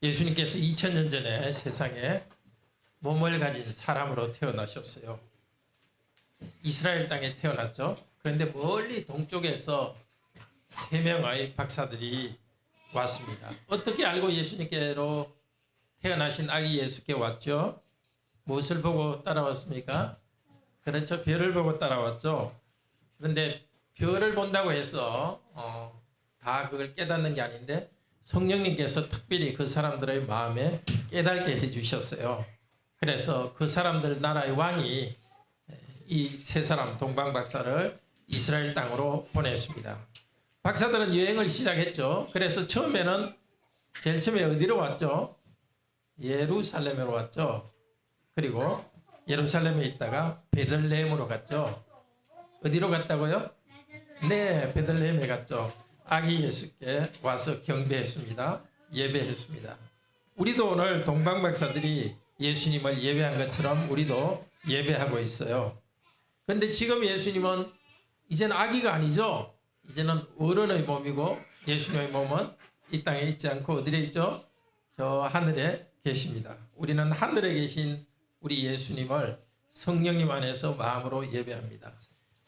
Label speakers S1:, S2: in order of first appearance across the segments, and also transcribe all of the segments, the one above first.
S1: 예수님께서 2000년 전에 세상에 몸을 가진 사람으로 태어나셨어요. 이스라엘 땅에 태어났죠. 그런데 멀리 동쪽에서 3명의 박사들이 왔습니다. 어떻게 알고 예수님께로 태어나신 아기 예수께 왔죠? 무엇을 보고 따라왔습니까? 그렇죠. 별을 보고 따라왔죠. 그런데 별을 본다고 해서 다 그걸 깨닫는 게 아닌데 성령님께서 특별히 그 사람들의 마음에 깨닫게 해주셨어요. 그래서 그 사람들 나라의 왕이 이 세 사람 동방박사를 이스라엘 땅으로 보냈습니다. 박사들은 여행을 시작했죠. 그래서 제일 처음에 어디로 왔죠? 예루살렘으로 왔죠. 그리고 예루살렘에 있다가 베들레헴으로 갔죠. 어디로 갔다고요? 네, 베들레헴에 갔죠. 아기 예수께 와서 경배했습니다. 예배했습니다. 우리도 오늘 동방박사들이 예수님을 예배한 것처럼 우리도 예배하고 있어요. 그런데 지금 예수님은 이제는 아기가 아니죠. 이제는 어른의 몸이고 예수님의 몸은 이 땅에 있지 않고 어디에 있죠? 저 하늘에 계십니다. 우리는 하늘에 계신 우리 예수님을 성령님 안에서 마음으로 예배합니다.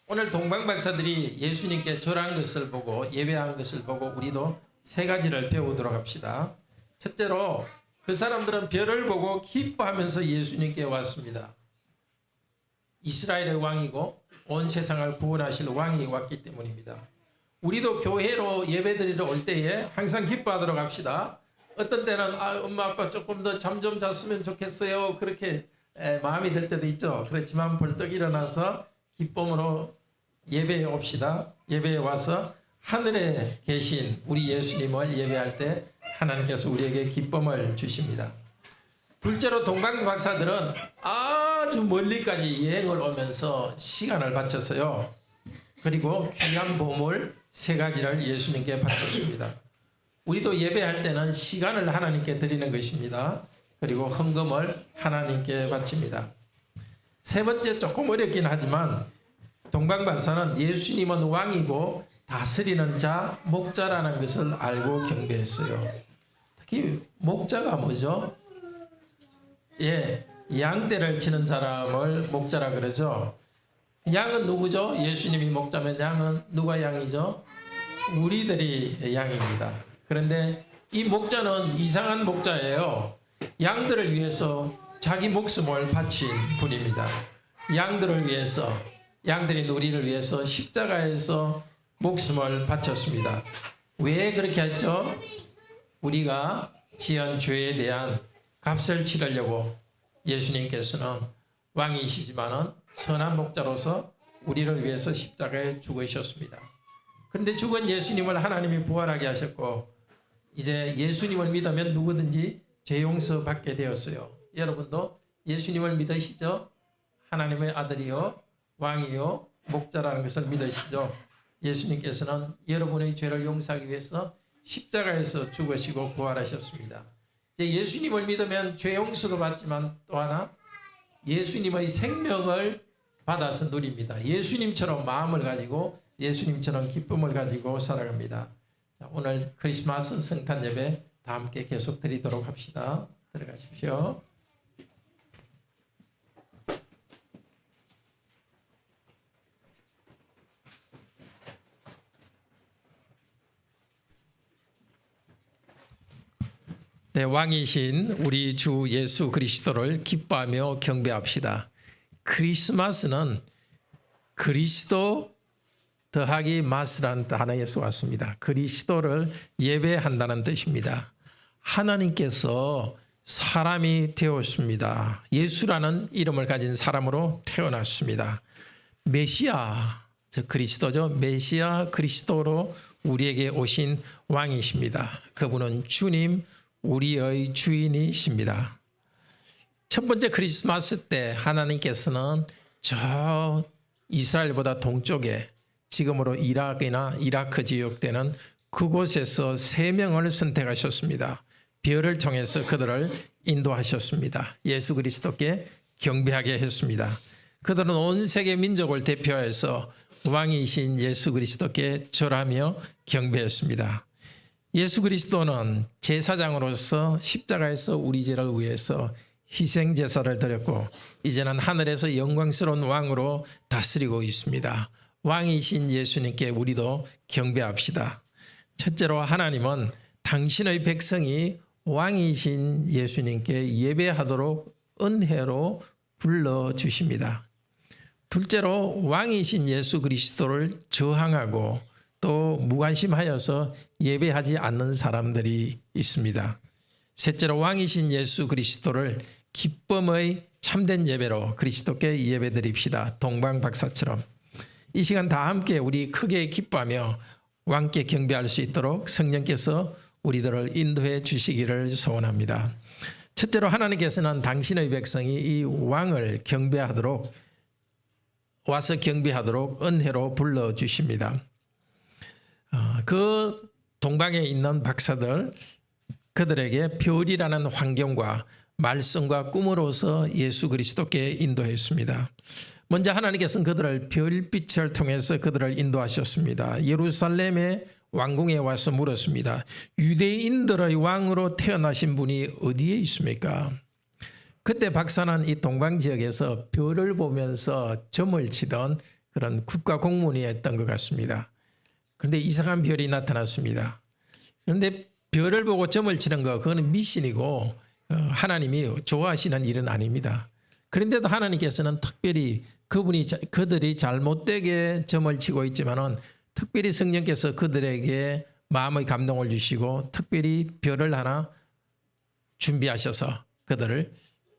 S1: 오늘 동방박사들이 예수님께 절한 것을 보고 예배한 것을 보고 우리도 3가지를 배우도록 합시다. 첫째로 그 사람들은 별을 보고 기뻐하면서 예수님께 왔습니다. 이스라엘의 왕이고 온 세상을 구원하실 왕이 왔기 때문입니다. 우리도 교회로 예배드리러 올 때에 항상 기뻐하도록 합시다. 어떤 때는 엄마 아빠 조금 더 잠 좀 잤으면 좋겠어요. 그렇게 마음이 들 때도 있죠. 그렇지만 벌떡 일어나서 기쁨으로 예배해 옵시다. 예배에 와서 하늘에 계신 우리 예수님을 예배할 때 하나님께서 우리에게 기쁨을 주십니다. 둘째로 동방박사들은 아주 멀리까지 여행을 오면서 시간을 바쳤어요. 그리고 귀한 보물 3가지를 예수님께 바쳤습니다. 우리도 예배할 때는 시간을 하나님께 드리는 것입니다. 그리고 헌금을 하나님께 바칩니다. 3번째 조금 어렵긴 하지만 동방박사는 예수님은 왕이고 다스리는 자, 목자라는 것을 알고 경배했어요. 특히 목자가 뭐죠? 양떼를 치는 사람을 목자라 그러죠. 양은 누구죠? 예수님이 목자면 양은 누가 양이죠? 우리들이 양입니다. 그런데 이 목자는 이상한 목자예요. 양들을 위해서 자기 목숨을 바친 분입니다. 양들을 위해서, 양들의 누리를 위해서 십자가에서 목숨을 바쳤습니다. 왜 그렇게 했죠? 우리가 지은 죄에 대한 값을 치르려고 예수님께서는 왕이시지만은 선한 목자로서 우리를 위해서 십자가에 죽으셨습니다. 그런데 죽은 예수님을 하나님이 부활하게 하셨고 이제 예수님을 믿으면 누구든지 죄 용서 받게 되었어요. 여러분도 예수님을 믿으시죠? 하나님의 아들이요 왕이요 목자라는 것을 믿으시죠? 예수님께서는 여러분의 죄를 용서하기 위해서 십자가에서 죽으시고 부활하셨습니다. 이제 예수님을 믿으면 죄 용서도 받지만 또 하나 예수님의 생명을 받아서 누립니다. 예수님처럼 마음을 가지고 예수님처럼 기쁨을 가지고 살아갑니다. 자, 오늘 크리스마스 성탄 예배 다 함께 계속 드리도록 합시다. 들어가십시오. 네, 왕이신 우리 주 예수 그리스도를 기뻐하며 경배합시다. 크리스마스는 그리스도 더하기 마스라는 단어에서 왔습니다. 그리스도를 예배한다는 뜻입니다. 하나님께서 사람이 되었습니다. 예수라는 이름을 가진 사람으로 태어났습니다. 메시아, 즉 그리스도죠. 메시아 그리스도로 우리에게 오신 왕이십니다. 그분은 주님, 우리의 주인이십니다. 첫 번째 크리스마스 때 하나님께서는 저 이스라엘보다 동쪽에 지금으로 이라크 지역되는 그곳에서 3명을 선택하셨습니다. 별을 통해서 그들을 인도하셨습니다. 예수 그리스도께 경배하게 했습니다. 그들은 온 세계 민족을 대표해서 왕이신 예수 그리스도께 절하며 경배했습니다. 예수 그리스도는 제사장으로서 십자가에서 우리 죄를 위해서 희생 제사를 드렸고 이제는 하늘에서 영광스러운 왕으로 다스리고 있습니다. 왕이신 예수님께 우리도 경배합시다. 첫째로 하나님은 당신의 백성이 왕이신 예수님께 예배하도록 은혜로 불러주십니다. 둘째로 왕이신 예수 그리스도를 저항하고 또 무관심하여서 예배하지 않는 사람들이 있습니다. 셋째로 왕이신 예수 그리스도를 기쁨의 참된 예배로 그리스도께 예배드립시다. 동방박사처럼 이 시간 다 함께 우리 크게 기뻐하며 왕께 경배할 수 있도록 성령께서 우리들을 인도해 주시기를 소원합니다. 첫째로 하나님께서는 당신의 백성이 이 왕을 경배하도록 와서 경배하도록 은혜로 불러주십니다. 그 동방에 있는 박사들 그들에게 별이라는 환경과 말씀과 꿈으로서 예수 그리스도께 인도했습니다. 먼저 하나님께서는 그들을 별빛을 통해서 그들을 인도하셨습니다. 예루살렘의 왕궁에 와서 물었습니다. 유대인들의 왕으로 태어나신 분이 어디에 있습니까? 그때 박사는 이 동방 지역에서 별을 보면서 점을 치던 그런 국가 공무원이었던 것 같습니다. 그런데 이상한 별이 나타났습니다. 그런데 별을 보고 점을 치는 거 그거는 미신이고 하나님이 좋아하시는 일은 아닙니다. 그런데도 하나님께서는 특별히 그들이 잘못되게 점을 치고 있지만은 특별히 성령께서 그들에게 마음의 감동을 주시고 특별히 별을 하나 준비하셔서 그들을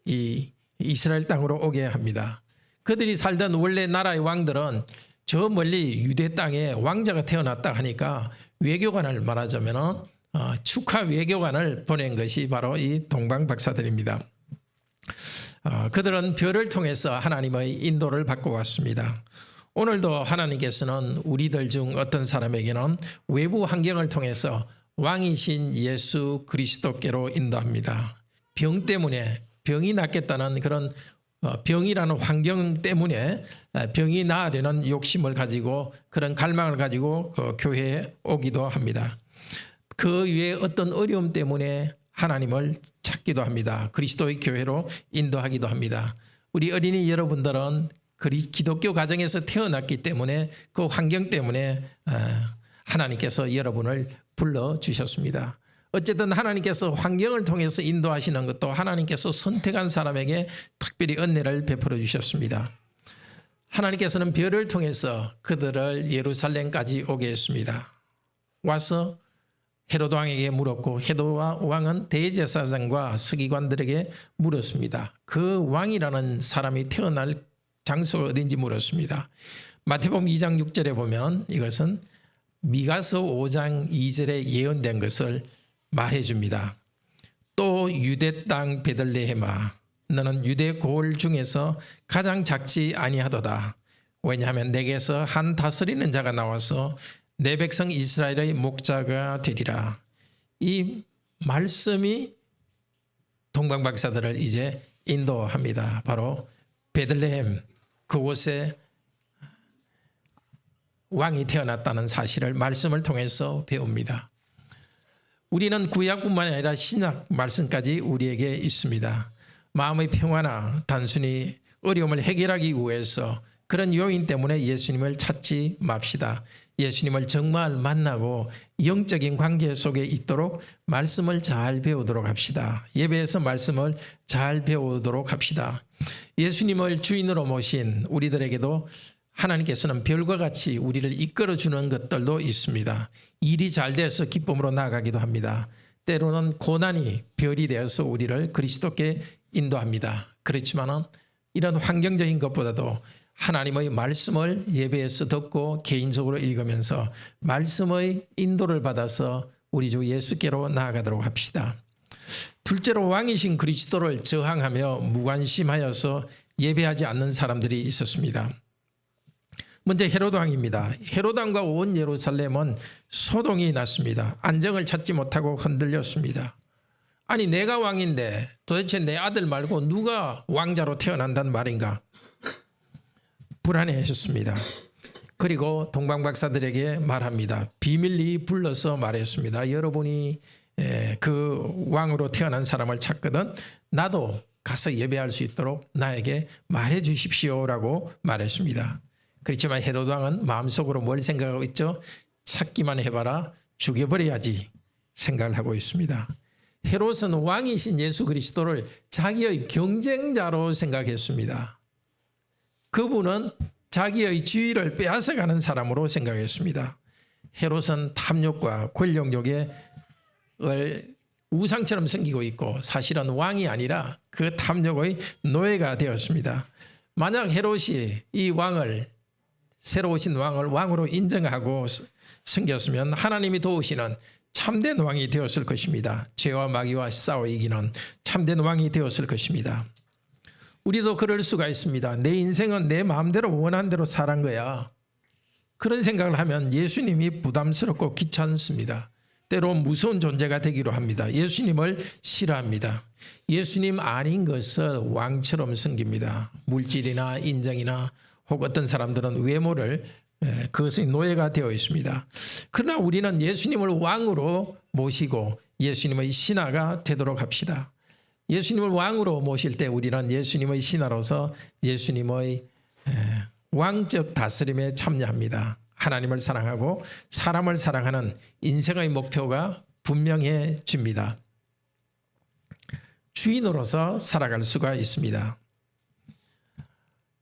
S1: 이 이스라엘 땅으로 오게 합니다. 그들이 살던 원래 나라의 왕들은 저 멀리 유대 땅에 왕자가 태어났다 하니까 외교관을 말하자면은 축하 외교관을 보낸 것이 바로 이 동방 박사들입니다. 그들은 별을 통해서 하나님의 인도를 받고 왔습니다. 오늘도 하나님께서는 우리들 중 어떤 사람에게는 외부 환경을 통해서 왕이신 예수 그리스도께로 인도합니다. 병 때문에 병이 낫겠다는 그런 병이라는 환경 때문에 병이 나으려는 욕심을 가지고 그런 갈망을 가지고 그 교회에 오기도 합니다. 그 위에 어떤 어려움 때문에 하나님을 찾기도 합니다. 그리스도의 교회로 인도하기도 합니다. 우리 어린이 여러분들은 기독교 가정에서 태어났기 때문에 그 환경 때문에 하나님께서 여러분을 불러주셨습니다. 어쨌든 하나님께서 환경을 통해서 인도하시는 것도 하나님께서 선택한 사람에게 특별히 은혜를 베풀어 주셨습니다. 하나님께서는 별을 통해서 그들을 예루살렘까지 오게 했습니다. 와서 헤롯 왕에게 물었고 헤롯 왕은 대제사장과 서기관들에게 물었습니다. 그 왕이라는 사람이 태어날 장소가 어딘지 물었습니다. 마태복음 2장 6절에 보면 이것은 미가서 5장 2절에 예언된 것을 말해줍니다. 또 유대 땅 베들레헴아 너는 유대 고을 중에서 가장 작지 아니하도다. 왜냐하면 내게서 한 다스리는 자가 나와서 내 백성 이스라엘의 목자가 되리라. 이 말씀이 동방박사들을 이제 인도합니다. 바로 베들레헴 그곳에 왕이 태어났다는 사실을 말씀을 통해서 배웁니다. 우리는 구약뿐만 아니라 신약 말씀까지 우리에게 있습니다. 마음의 평화나 단순히 어려움을 해결하기 위해서 그런 요인 때문에 예수님을 찾지 맙시다. 예수님을 정말 만나고 영적인 관계 속에 있도록 말씀을 잘 배우도록 합시다. 예배에서 말씀을 잘 배우도록 합시다. 예수님을 주인으로 모신 우리들에게도 하나님께서는 별과 같이 우리를 이끌어주는 것들도 있습니다. 일이 잘 돼서 기쁨으로 나아가기도 합니다. 때로는 고난이 별이 되어서 우리를 그리스도께 인도합니다. 그렇지만 이런 환경적인 것보다도 하나님의 말씀을 예배에서 듣고 개인적으로 읽으면서 말씀의 인도를 받아서 우리 주 예수께로 나아가도록 합시다. 둘째로 왕이신 그리스도를 저항하며 무관심하여서 예배하지 않는 사람들이 있었습니다. 먼저 헤롯 왕입니다. 헤롯 왕과 온 예루살렘은 소동이 났습니다. 안정을 찾지 못하고 흔들렸습니다. 아니 내가 왕인데 도대체 내 아들 말고 누가 왕자로 태어난단 말인가? 불안해하셨습니다. 그리고 동방 박사들에게 말합니다. 비밀리 불러서 말했습니다. 여러분이 그 왕으로 태어난 사람을 찾거든 나도 가서 예배할 수 있도록 나에게 말해 주십시오라고 말했습니다. 그렇지만 헤로드 왕은 마음속으로 뭘 생각하고 있죠? 찾기만 해봐라, 죽여버려야지 생각을 하고 있습니다. 헤롯은 왕이신 예수 그리스도를 자기의 경쟁자로 생각했습니다. 그분은 자기의 지위를 빼앗아가는 사람으로 생각했습니다. 헤롯은 탐욕과 권력욕에 우상처럼 생기고 있고 사실은 왕이 아니라 그 탐욕의 노예가 되었습니다. 만약 헤롯이 이 왕을, 새로 오신 왕을 왕으로 인정하고 섬겼으면 하나님이 도우시는 참된 왕이 되었을 것입니다. 죄와 마귀와 싸워 이기는 참된 왕이 되었을 것입니다. 우리도 그럴 수가 있습니다. 내 인생은 내 마음대로 원하는 대로 살한 거야. 그런 생각을 하면 예수님이 부담스럽고 귀찮습니다. 때로 무서운 존재가 되기로 합니다. 예수님을 싫어합니다. 예수님 아닌 것을 왕처럼 섬깁니다. 물질이나 인정이나 혹 어떤 사람들은 외모를 그것의 노예가 되어 있습니다. 그러나 우리는 예수님을 왕으로 모시고 예수님의 신하가 되도록 합시다. 예수님을 왕으로 모실 때 우리는 예수님의 신하로서 예수님의 왕적 다스림에 참여합니다. 하나님을 사랑하고 사람을 사랑하는 인생의 목표가 분명해집니다. 주인으로서 살아갈 수가 있습니다.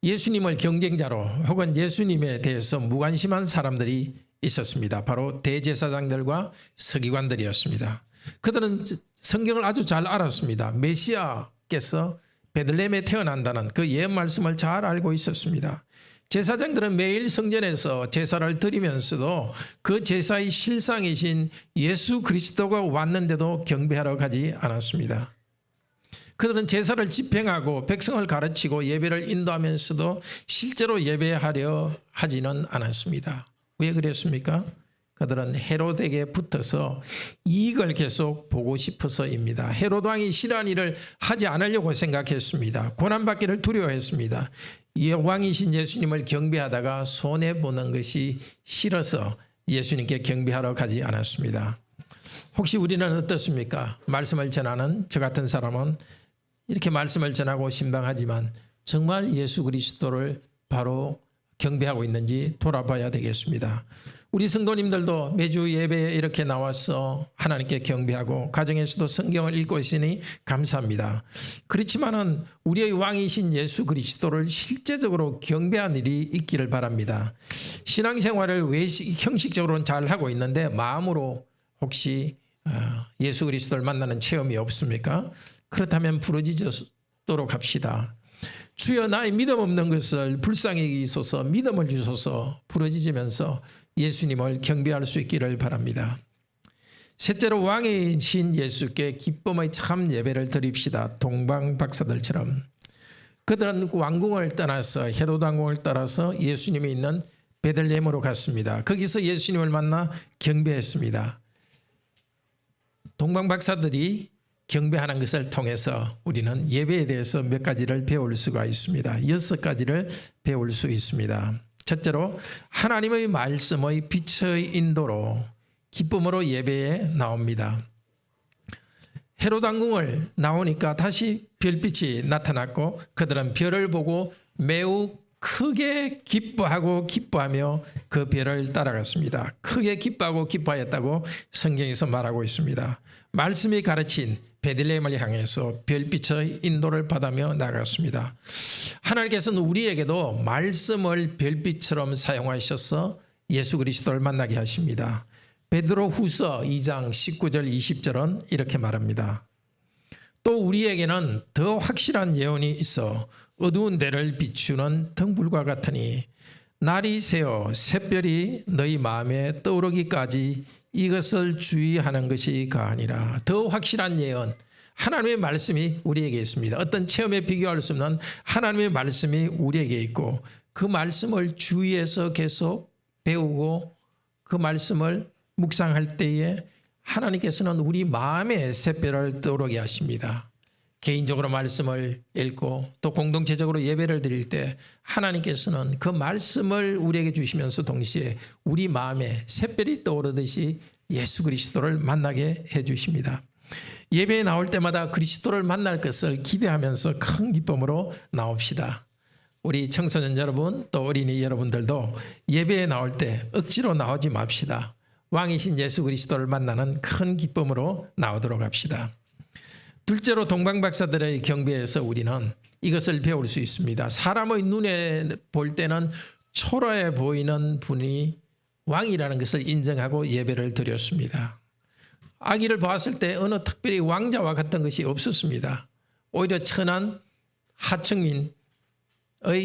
S1: 예수님을 경쟁자로 혹은 예수님에 대해서 무관심한 사람들이 있었습니다. 바로 대제사장들과 서기관들이었습니다. 그들은 성경을 아주 잘 알았습니다. 메시아께서 베들레헴에 태어난다는 그 예언 말씀을 잘 알고 있었습니다. 제사장들은 매일 성전에서 제사를 드리면서도 그 제사의 실상이신 예수 그리스도가 왔는데도 경배하러 가지 않았습니다. 그들은 제사를 집행하고 백성을 가르치고 예배를 인도하면서도 실제로 예배하려 하지는 않았습니다. 왜 그랬습니까? 그들은 헤롯에게 붙어서 이익을 계속 보고 싶어서입니다. 헤롯 왕이 싫어하는 일을 하지 않으려고 생각했습니다. 고난받기를 두려워했습니다. 왕이신 예수님을 경배하다가 손해보는 것이 싫어서 예수님께 경배하러 가지 않았습니다. 혹시 우리는 어떻습니까? 말씀을 전하는 저 같은 사람은 이렇게 말씀을 전하고 신방하지만 정말 예수 그리스도를 바로 경배하고 있는지 돌아봐야 되겠습니다. 우리 성도님들도 매주 예배에 이렇게 나와서 하나님께 경배하고 가정에서도 성경을 읽고 있으니 감사합니다. 그렇지만은 우리의 왕이신 예수 그리스도를 실제적으로 경배하는 일이 있기를 바랍니다. 신앙생활을 형식적으로는 잘 하고 있는데 마음으로 혹시 예수 그리스도를 만나는 체험이 없습니까? 그렇다면 부르짖도록 합시다. 주여 나의 믿음 없는 것을 불쌍히 여기소서, 믿음을 주소서 부르짖으면서 예수님을 경배할 수 있기를 바랍니다. 셋째로 왕이신 예수께 기쁨의 참 예배를 드립시다. 동방 박사들처럼 그들은 왕궁을 떠나서 헤롯 왕궁을 따라서 예수님이 있는 베들레헴으로 갔습니다. 거기서 예수님을 만나 경배했습니다. 동방 박사들이 경배하는 것을 통해서 우리는 예배에 대해서 몇 가지를 배울 수가 있습니다. 6가지를 배울 수 있습니다. 첫째로 하나님의 말씀의 빛의 인도로 기쁨으로 예배에 나옵니다. 헤롯 왕궁을 나오니까 다시 별빛이 나타났고 그들은 별을 보고 매우 크게 기뻐하며 그 별을 따라갔습니다. 크게 기뻐하고 기뻐하였다고 성경에서 말하고 있습니다. 말씀이 가르친 베들레헴을 향해서 별빛의 인도를 받으며 나갔습니다. 하나님께서는 우리에게도 말씀을 별빛처럼 사용하셔서 예수 그리스도를 만나게 하십니다. 베드로 후서 2장 19절 20절은 이렇게 말합니다. 또 우리에게는 더 확실한 예언이 있어 어두운 데를 비추는 등불과 같으니 날이 새어 샛별이 너희 마음에 떠오르기까지 이것을 주의하는 것이 가아니라. 더 확실한 예언, 하나님의 말씀이 우리에게 있습니다. 어떤 체험에 비교할 수 없는 하나님의 말씀이 우리에게 있고 그 말씀을 주의해서 계속 배우고 그 말씀을 묵상할 때에 하나님께서는 우리 마음에 샛별을 떠오르게 하십니다. 개인적으로 말씀을 읽고 또 공동체적으로 예배를 드릴 때 하나님께서는 그 말씀을 우리에게 주시면서 동시에 우리 마음에 샛별이 떠오르듯이 예수 그리스도를 만나게 해주십니다. 예배에 나올 때마다 그리스도를 만날 것을 기대하면서 큰 기쁨으로 나옵시다. 우리 청소년 여러분 또 어린이 여러분들도 예배에 나올 때 억지로 나오지 맙시다. 왕이신 예수 그리스도를 만나는 큰 기쁨으로 나오도록 합시다. 둘째로 동방박사들의 경배에서 우리는 이것을 배울 수 있습니다. 사람의 눈에 볼 때는 초라해 보이는 분이 왕이라는 것을 인정하고 예배를 드렸습니다. 아기를 보았을 때 어느 특별히 왕자와 같은 것이 없었습니다. 오히려 천한 하층민의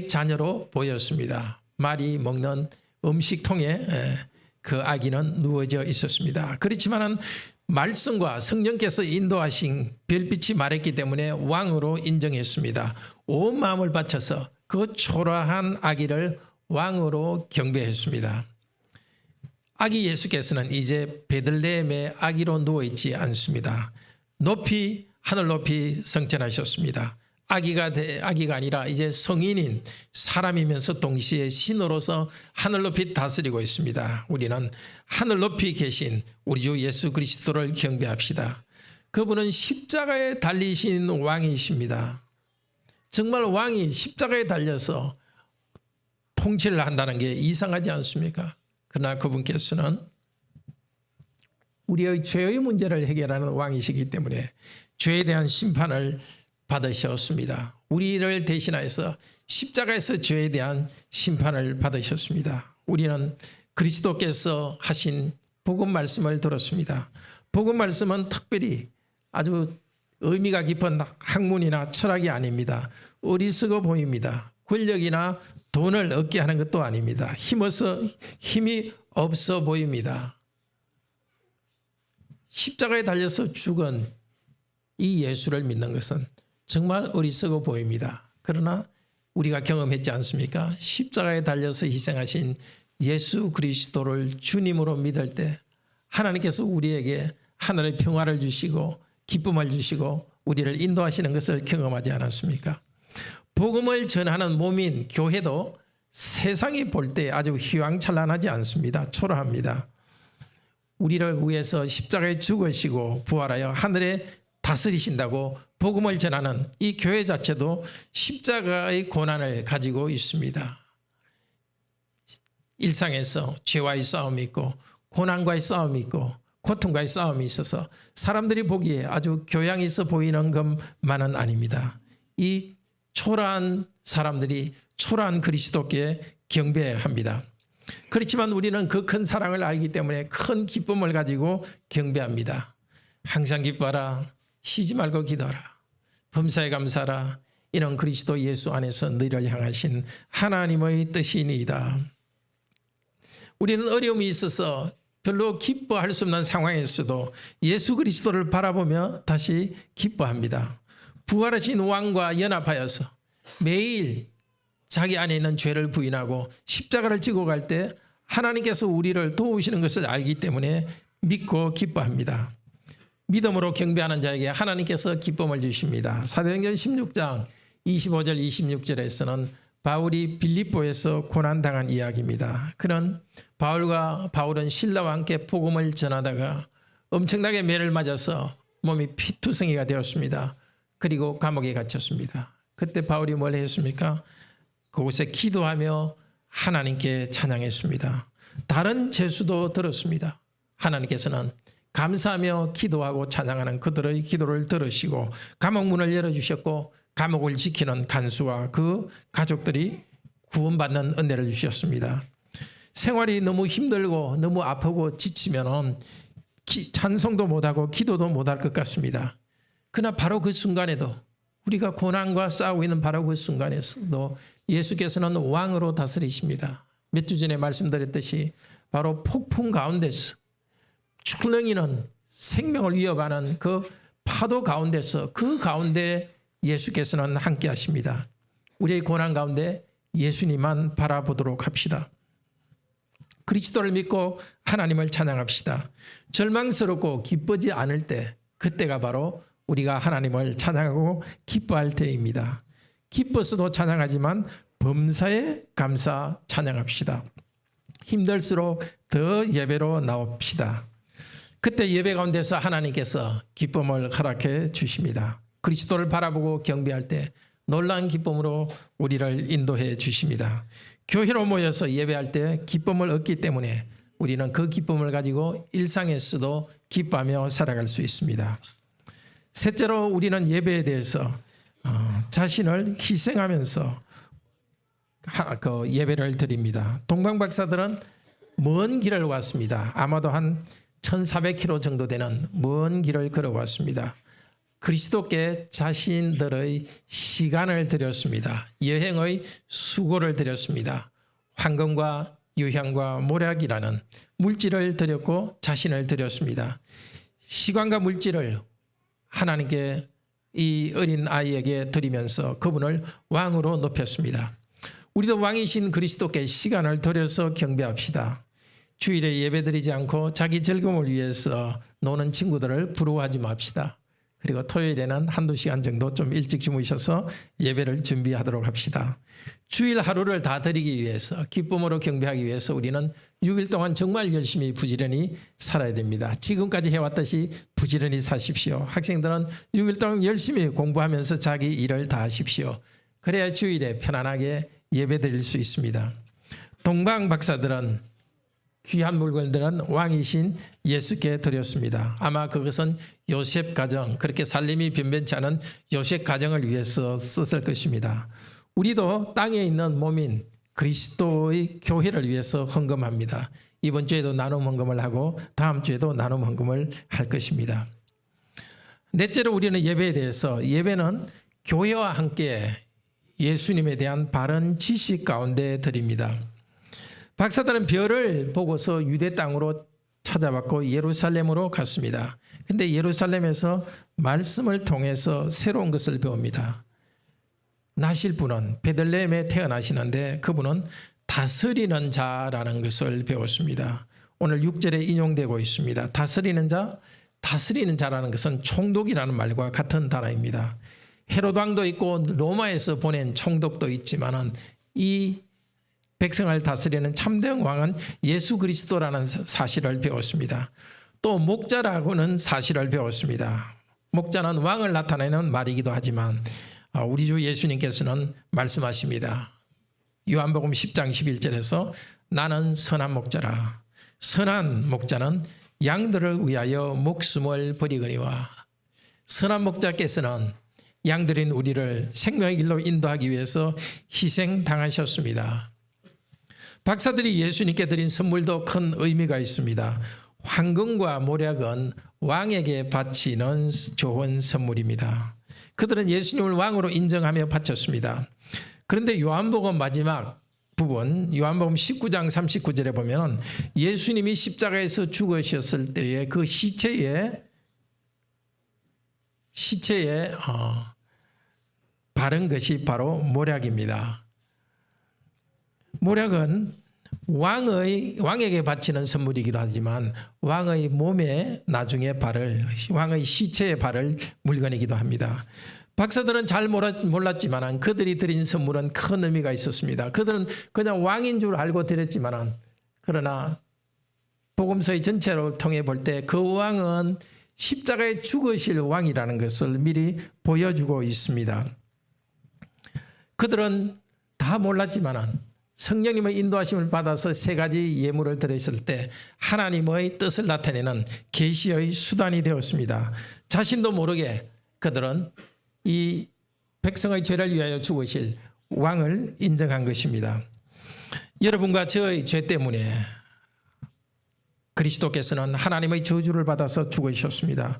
S1: 자녀로 보였습니다. 말이 먹는 음식통에 그 아기는 누워져 있었습니다. 그렇지만은 말씀과 성령께서 인도하신 별빛이 말했기 때문에 왕으로 인정했습니다. 온 마음을 바쳐서 그 초라한 아기를 왕으로 경배했습니다. 아기 예수께서는 이제 베들레헴의 아기로 누워있지 않습니다. 높이 하늘 높이 승천하셨습니다. 아기가 아니라 이제 성인인 사람이면서 동시에 신으로서 하늘 높이 다스리고 있습니다. 우리는 하늘 높이 계신 우리 주 예수 그리스도를 경배합시다. 그분은 십자가에 달리신 왕이십니다. 정말 왕이 십자가에 달려서 통치를 한다는 게 이상하지 않습니까? 그러나 그분께서는 우리의 죄의 문제를 해결하는 왕이시기 때문에 죄에 대한 심판을 받으셨습니다. 우리를 대신하여서 십자가에서 죄에 대한 심판을 받으셨습니다. 우리는 그리스도께서 하신 복음 말씀을 들었습니다. 복음 말씀은 특별히 아주 의미가 깊은 학문이나 철학이 아닙니다. 어리석어 보입니다. 권력이나 돈을 얻게 하는 것도 아닙니다. 힘이 없어 보입니다. 십자가에 달려서 죽은 이 예수를 믿는 것은 정말 어리석어 보입니다. 그러나 우리가 경험했지 않습니까? 십자가에 달려서 희생하신 예수 그리스도를 주님으로 믿을 때 하나님께서 우리에게 하늘의 평화를 주시고 기쁨을 주시고 우리를 인도하시는 것을 경험하지 않았습니까? 복음을 전하는 몸인 교회도 세상이 볼 때 아주 휘황찬란하지 않습니다. 초라합니다. 우리를 위해서 십자가에 죽으시고 부활하여 하늘에 다스리신다고 복음을 전하는 이 교회 자체도 십자가의 고난을 가지고 있습니다. 일상에서 죄와의 싸움이 있고 고난과의 싸움이 있고 고통과의 싸움이 있어서 사람들이 보기에 아주 교양 있어 보이는 것만은 아닙니다. 이 초라한 사람들이 초라한 그리스도께 경배합니다. 그렇지만 우리는 그 큰 사랑을 알기 때문에 큰 기쁨을 가지고 경배합니다. 항상 기뻐하라. 쉬지 말고 기도하라. 범사에 감사하라. 이는 그리스도 예수 안에서 너희를 향하신 하나님의 뜻이니이다. 우리는 어려움이 있어서 별로 기뻐할 수 없는 상황에서도 예수 그리스도를 바라보며 다시 기뻐합니다. 부활하신 왕과 연합하여서 매일 자기 안에 있는 죄를 부인하고 십자가를 지고 갈 때 하나님께서 우리를 도우시는 것을 알기 때문에 믿고 기뻐합니다. 믿음으로 경배하는 자에게 하나님께서 기쁨을 주십니다. 사도행전 16장 25절 26절에서는 바울이 빌립보에서 고난당한 이야기입니다. 바울은 신라와 함께 복음을 전하다가 엄청나게 매를 맞아서 몸이 피투성이가 되었습니다. 그리고 감옥에 갇혔습니다. 그때 바울이 뭘 했습니까? 그곳에 기도하며 하나님께 찬양했습니다. 다른 죄수도 들었습니다. 하나님께서는 감사하며 기도하고 찬양하는 그들의 기도를 들으시고 감옥문을 열어주셨고 감옥을 지키는 간수와 그 가족들이 구원받는 은혜를 주셨습니다. 생활이 너무 힘들고 너무 아프고 지치면 찬송도 못하고 기도도 못할 것 같습니다. 그러나 바로 그 순간에도 우리가 고난과 싸우고 있는 바로 그 순간에서도 예수께서는 왕으로 다스리십니다. 몇 주 전에 말씀드렸듯이 바로 폭풍 가운데서 출렁이는 생명을 위협하는 그 파도 가운데서 그 가운데 예수께서는 함께 하십니다. 우리의 고난 가운데 예수님만 바라보도록 합시다. 그리스도를 믿고 하나님을 찬양합시다. 절망스럽고 기쁘지 않을 때 그때가 바로 우리가 하나님을 찬양하고 기뻐할 때입니다. 기뻐서도 찬양하지만 범사에 감사 찬양합시다. 힘들수록 더 예배로 나옵시다. 그때 예배 가운데서 하나님께서 기쁨을 허락해 주십니다. 그리스도를 바라보고 경배할 때 놀라운 기쁨으로 우리를 인도해 주십니다. 교회로 모여서 예배할 때 기쁨을 얻기 때문에 우리는 그 기쁨을 가지고 일상에서도 기뻐하며 살아갈 수 있습니다. 셋째로 우리는 예배에 대해서 자신을 희생하면서 그 예배를 드립니다. 동방 박사들은 먼 길을 왔습니다. 아마도 한 1400km 정도 되는 먼 길을 걸어왔습니다. 그리스도께 자신들의 시간을 드렸습니다. 여행의 수고를 드렸습니다. 황금과 유향과 모략이라는 물질을 드렸고 자신을 드렸습니다. 시간과 물질을 하나님께 이 어린 아이에게 드리면서 그분을 왕으로 높였습니다. 우리도 왕이신 그리스도께 시간을 들여서 경배합시다. 주일에 예배드리지 않고 자기 즐거움을 위해서 노는 친구들을 부러워하지 맙시다. 그리고 토요일에는 한두 시간 정도 좀 일찍 주무셔서 예배를 준비하도록 합시다. 주일 하루를 다 드리기 위해서 기쁨으로 경배하기 위해서 우리는 6일 동안 정말 열심히 부지런히 살아야 됩니다. 지금까지 해왔듯이 부지런히 사십시오. 학생들은 6일 동안 열심히 공부하면서 자기 일을 다 하십시오. 그래야 주일에 편안하게 예배 드릴 수 있습니다. 동방 박사들은 귀한 물건들은 왕이신 예수께 드렸습니다. 아마 그것은 요셉 가정, 그렇게 살림이 변변치 않은 요셉 가정을 위해서 썼을 것입니다. 우리도 땅에 있는 몸인 그리스도의 교회를 위해서 헌금합니다. 이번 주에도 나눔 헌금을 하고 다음 주에도 나눔 헌금을 할 것입니다. 넷째로 우리는 예배에 대해서 예배는 교회와 함께 예수님에 대한 바른 지식 가운데 드립니다. 박사들은 별을 보고서 유대 땅으로 찾아왔고 예루살렘으로 갔습니다. 그런데 예루살렘에서 말씀을 통해서 새로운 것을 배웁니다. 나실 분은 베들레헴에 태어나시는데 그분은 다스리는 자라는 것을 배웠습니다. 오늘 6절에 인용되고 있습니다. 다스리는 자, 다스리는 자라는 것은 총독이라는 말과 같은 단어입니다. 헤롯 왕도 있고 로마에서 보낸 총독도 있지만은 이 백성을 다스리는 참된 왕은 예수 그리스도라는 사실을 배웠습니다. 또 목자라고는 사실을 배웠습니다. 목자는 왕을 나타내는 말이기도 하지만 우리 주 예수님께서는 말씀하십니다. 요한복음 10장 11절에서 나는 선한 목자라. 선한 목자는 양들을 위하여 목숨을 버리거니와. 선한 목자께서는 양들인 우리를 생명의 길로 인도하기 위해서 희생당하셨습니다. 박사들이 예수님께 드린 선물도 큰 의미가 있습니다. 황금과 모략은 왕에게 바치는 좋은 선물입니다. 그들은 예수님을 왕으로 인정하며 바쳤습니다. 그런데 요한복음 마지막 부분, 요한복음 19장 39절에 보면 예수님이 십자가에서 죽으셨을 때의 그 시체에 바른 것이 바로 모략입니다. 모략은 왕에게 바치는 선물이기도 하지만 왕의 몸에 나중에 왕의 시체에 바를 물건이기도 합니다. 박사들은 잘 몰랐지만 그들이 드린 선물은 큰 의미가 있었습니다. 그들은 그냥 왕인 줄 알고 드렸지만 그러나 복음서의 전체를 통해 볼 때 그 왕은 십자가에 죽으실 왕이라는 것을 미리 보여주고 있습니다. 그들은 다 몰랐지만 성령님의 인도하심을 받아서 세 가지 예물을 드렸을 때 하나님의 뜻을 나타내는 계시의 수단이 되었습니다. 자신도 모르게 그들은 이 백성의 죄를 위하여 죽으실 왕을 인정한 것입니다. 여러분과 저의 죄 때문에 그리스도께서는 하나님의 저주를 받아서 죽으셨습니다.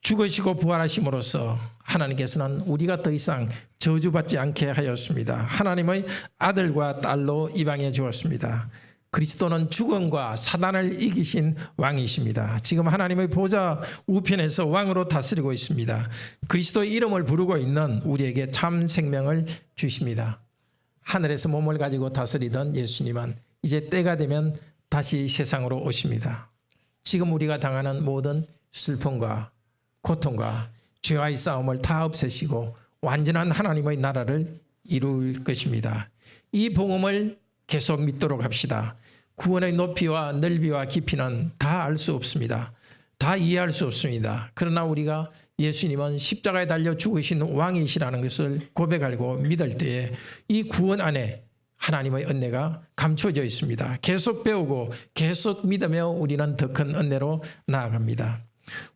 S1: 죽으시고 부활하심으로써 하나님께서는 우리가 더 이상 저주받지 않게 하였습니다. 하나님의 아들과 딸로 입양해 주었습니다. 그리스도는 죽음과 사단을 이기신 왕이십니다. 지금 하나님의 보좌 우편에서 왕으로 다스리고 있습니다. 그리스도의 이름을 부르고 있는 우리에게 참 생명을 주십니다. 하늘에서 몸을 가지고 다스리던 예수님은 이제 때가 되면 다시 세상으로 오십니다. 지금 우리가 당하는 모든 슬픔과 고통과 죄와의 싸움을 다 없애시고 완전한 하나님의 나라를 이룰 것입니다. 이 복음을 계속 믿도록 합시다. 구원의 높이와 넓이와 깊이는 다 알 수 없습니다. 다 이해할 수 없습니다. 그러나 우리가 예수님은 십자가에 달려 죽으신 왕이시라는 것을 고백하고 믿을 때에 이 구원 안에 하나님의 은혜가 감춰져 있습니다. 계속 배우고 계속 믿으며 우리는 더 큰 은혜로 나아갑니다.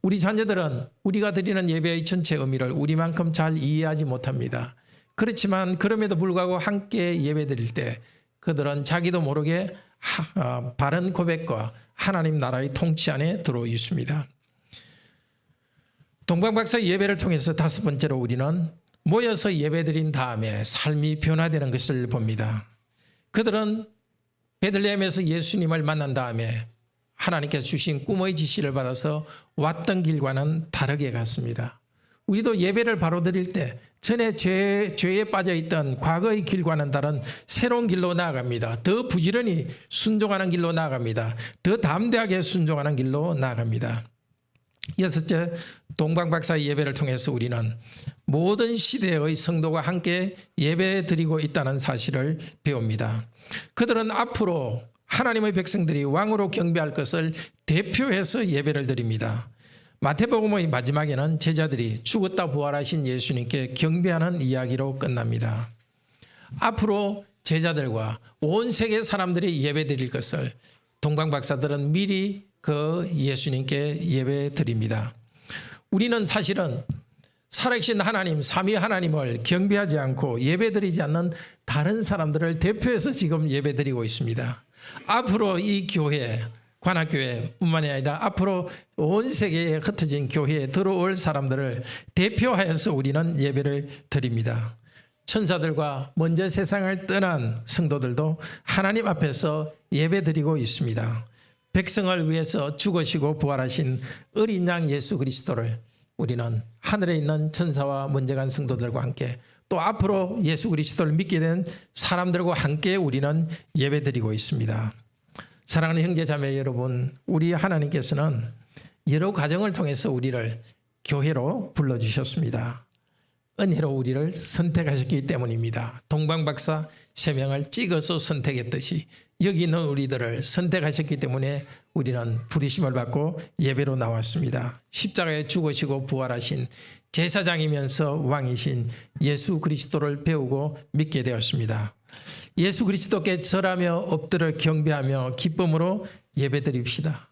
S1: 우리 자녀들은 우리가 드리는 예배의 전체 의미를 우리만큼 잘 이해하지 못합니다. 그렇지만 그럼에도 불구하고 함께 예배 드릴 때 그들은 자기도 모르게 바른 고백과 하나님 나라의 통치 안에 들어 있습니다. 동방박사 예배를 통해서 다섯 번째로 우리는 모여서 예배드린 다음에 삶이 변화되는 것을 봅니다. 그들은 베들레헴에서 예수님을 만난 다음에 하나님께서 주신 꿈의 지시를 받아서 왔던 길과는 다르게 갔습니다. 우리도 예배를 바로 드릴 때 전에 죄에 빠져있던 과거의 길과는 다른 새로운 길로 나아갑니다. 더 부지런히 순종하는 길로 나아갑니다. 더 담대하게 순종하는 길로 나아갑니다. 여섯째, 동방박사의 예배를 통해서 우리는 모든 시대의 성도가 함께 예배 드리고 있다는 사실을 배웁니다. 그들은 앞으로 하나님의 백성들이 왕으로 경배할 것을 대표해서 예배를 드립니다. 마태복음의 마지막에는 제자들이 죽었다 부활하신 예수님께 경배하는 이야기로 끝납니다. 앞으로 제자들과 온 세계 사람들이 예배 드릴 것을 동방박사들은 미리 그 예수님께 예배 드립니다. 우리는 사실은 살아계신 하나님, 삼위 하나님을 경배하지 않고 예배 드리지 않는 다른 사람들을 대표해서 지금 예배 드리고 있습니다. 앞으로 이 교회, 관악교회뿐만이 아니라 앞으로 온 세계에 흩어진 교회에 들어올 사람들을 대표하여서 우리는 예배를 드립니다. 천사들과 먼저 세상을 떠난 성도들도 하나님 앞에서 예배 드리고 있습니다. 백성을 위해서 죽으시고 부활하신 어린 양 예수 그리스도를 우리는 하늘에 있는 천사와 먼저 간 성도들과 함께 또 앞으로 예수 그리스도를 믿게 된 사람들과 함께 우리는 예배드리고 있습니다. 사랑하는 형제 자매 여러분, 우리 하나님께서는 여러 과정을 통해서 우리를 교회로 불러주셨습니다. 은혜로 우리를 선택하셨기 때문입니다. 동방박사 3명을 찍어서 선택했듯이 여기 있는 우리들을 선택하셨기 때문에 우리는 부르심을 받고 예배로 나왔습니다. 십자가에 죽으시고 부활하신 제사장이면서 왕이신 예수 그리스도를 배우고 믿게 되었습니다. 예수 그리스도께 절하며 엎드려 경배하며 기쁨으로 예배드립시다.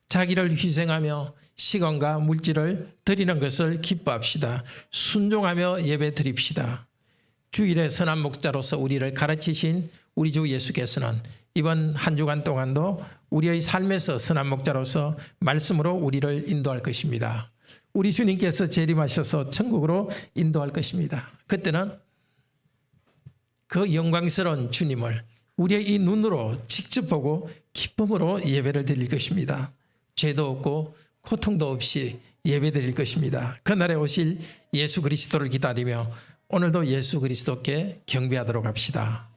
S1: 자기를 희생하며 시간과 물질을 드리는 것을 기뻐합시다. 순종하며 예배드립시다. 주일의 선한 목자로서 우리를 가르치신 우리 주 예수께서는 이번 한 주간 동안도 우리의 삶에서 선한 목자로서 말씀으로 우리를 인도할 것입니다. 우리 주님께서 재림하셔서 천국으로 인도할 것입니다. 그때는 그 영광스러운 주님을 우리의 이 눈으로 직접 보고 기쁨으로 예배를 드릴 것입니다. 죄도 없고 고통도 없이 예배 드릴 것입니다. 그날에 오실 예수 그리스도를 기다리며 오늘도 예수 그리스도께 경배하도록 합시다.